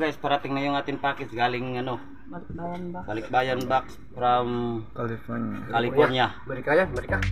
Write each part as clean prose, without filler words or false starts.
guys, parating na yung ating package galing ano, Balikbayan box from California. Mereka ya, mereka.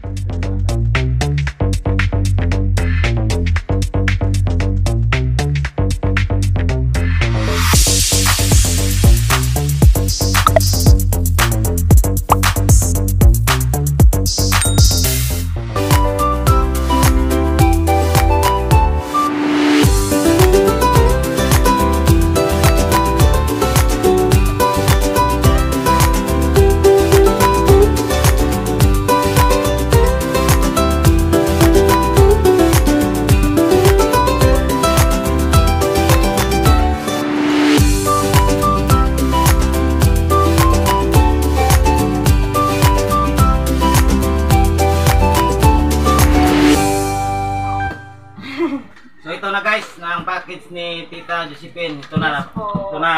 So ito na guys, ang package ni Tita Josephine. Ito na. Ito na.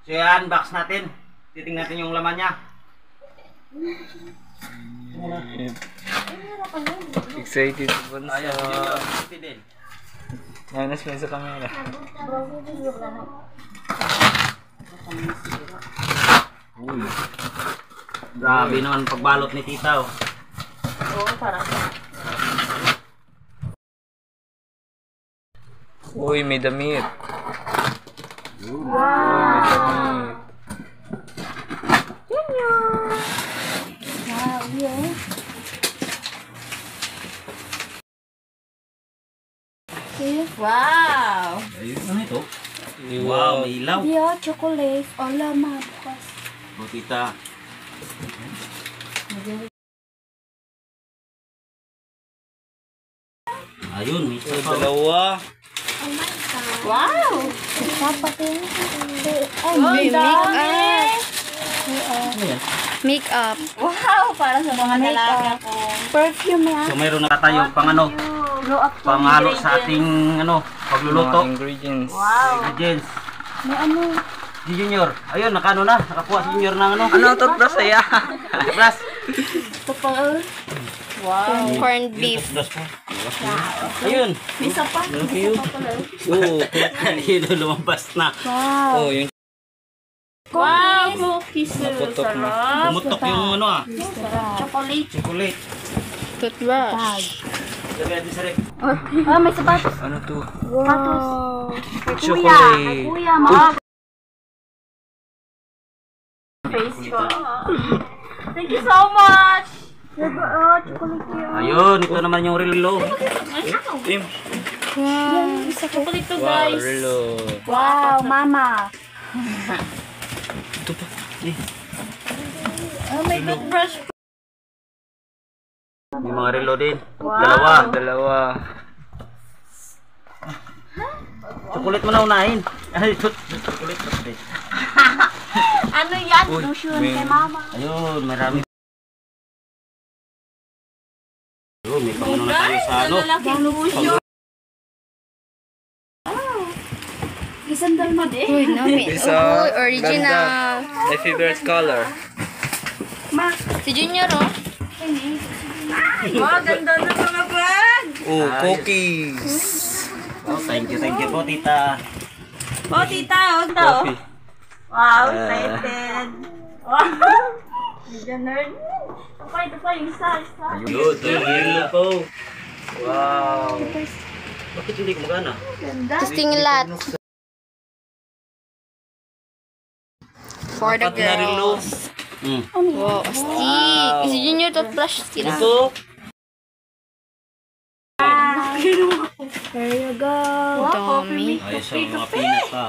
So i-unbox natin. Titingnan natin yung laman niya. Excited po sa... din. Nanas mo sa camera. Uy. Grabe naman pagbalot ni Tita. Oh. Oo, parang Uy, may damit. wow! Wow, yeah. Wow! Ayun, ano ito? Wow, may ilaw. Yeah, chocolate. Hola, ma. Bukas. O Tita. Ayun, may isa pa. Dalawa. Oh my God. Wow! Papatin. Oh, Makeup. wow! Para sa mga dalaga ko. Perfume yan. So mayroon na tayo pang ano, Blow up to panghalo sa ating ano, pagluluto. Mga ingredients. wow! Ingredients. May ano? Si Junior. Ayun, nakano na. Nakakuha si Junior ng ano. Ano toothbrush saya? Plus. Ito pa. Wow! Corned beef. Ayun. May isa pa. May isa pa pala. Oo. Ayun, lumabas na. Wow! Oh, yung Wow! Cookies. Naputok na. Sarap. Bumutok yung ano ah. Chocolate. Chocolate. Toothbrush. Sabi natin sa rek. Ah, may sapatos. ano to? Wow! Chocolate. Kuya, mga face ko. Thank you so much! Chocolate ko yun. Ayun, ito naman yung relo. Tim. Wow. Chocolate to Wow, guys. relo. Wow, mama. Ito pa. Oh, may toothbrush. May mga relo din. Wow. Dalawa. Chocolate mo na unahin. Ay, chocolate. Ano yan? Uy, Lotion may- kay mama. Ayun, marami. Ayun, may pangano na tayo sa ano. Lalaking lotion. Isandal mo din. Uy, no. Isa. Uy, original. My favorite color. Si Junior, oh. Wow, ganda na mga bag. Oh, cookies. Oh, thank you po, Tita. Oh, tita, oh, ito. Coffee. Wow, excited. Wow. Medyo nerd. Ito pa, yung isa. Ayun, ito yung relo ko. Wow. Bakit hindi kumagana? Ganda. Testing lot. For the Apat na relo. girls. Ano Wow, stick. Si Junior toothbrush sila. Ito. There you go. Wow, Dami. Ayos sa mga peanut pa.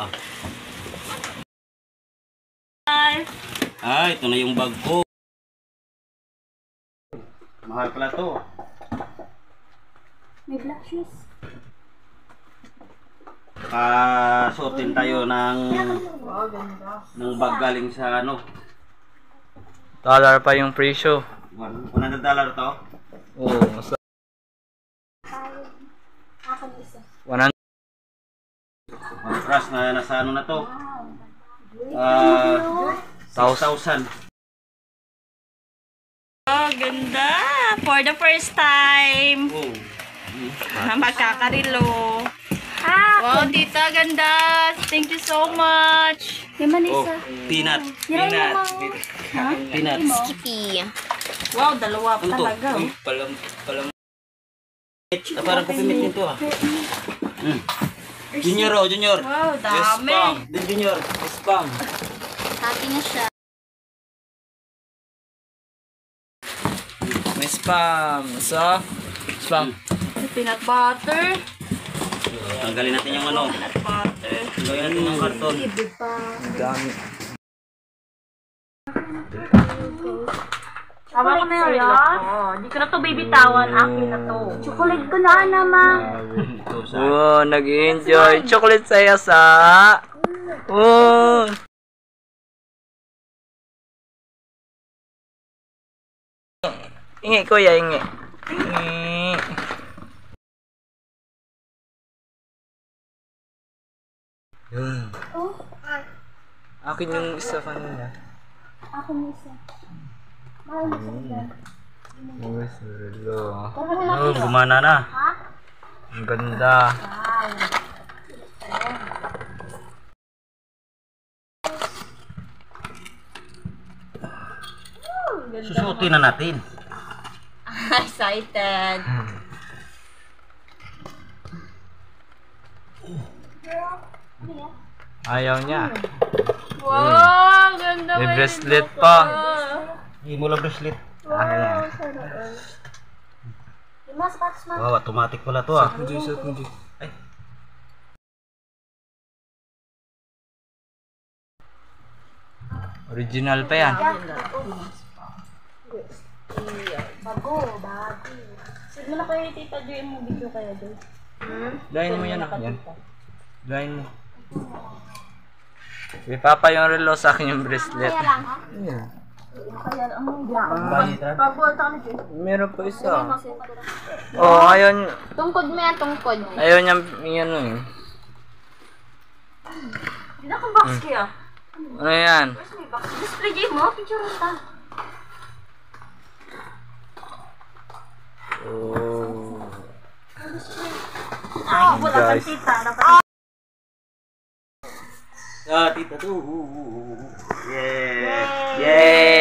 Ah, ito na yung bag ko. Mahal pala to. May black shoes. Suotin tayo ng bag galing sa ano. Dollar pa yung presyo. $100 to. Oh, mas 100. Ang crush na nasa ano na to. 6,000. Oh, ganda. For the first time. Oh. Magkakarilo. Wow, Tita, ganda. Thank you so much. Yaman isa. Peanut. Peanut. Skippy. Wow, dalawa pa Ano to? talaga. Uy, palam. Parang kapimit nito ah. Junior oh, Junior. Wow, dami. Din Junior. Spam. Happy na siya. May spam. So, spam. Peanut butter. Tanggalin natin yung ano. Peanut butter. Tanggalin natin yung karton. Ang dami. Tama ko na yung relo ko. Hindi ko na to bibitawan. Akin na to. Chocolate ko na, Anama. Oh, nag-enjoy. Chocolate saya sa. Oh. Ingi, kuya, ingi. Ingi. Yun. Akin yung isa kanina. Ako na isa. Uy, sarilo. Oh, gumana na. Ang ganda. Susuotin na natin. Excited. Ayaw niya. Wow, ganda. May bracelet pa. Hindi mo lang bracelet. Ayan. Wow, automatic pala to ah. Ay. Original pa yan. Sige mo na kayo, Tita Joy, mo video kaya doon. Dahil mo yan. Yan. Dahil mo. May papa yung relo sa akin yung bracelet. Ayan. Pagbuhat ka na, Joy. Meron pa isa. Oh, ayaw niya. Tungkod mo yan, tungkod. Ayaw niya yan eh. Hindi na kang box kaya. Ano yan? Where's my box? Display game mo? Picture mo ta. Oh. Ay, wala kang Guys. tita. Dapat Ah, tita to. Yeah. Yay!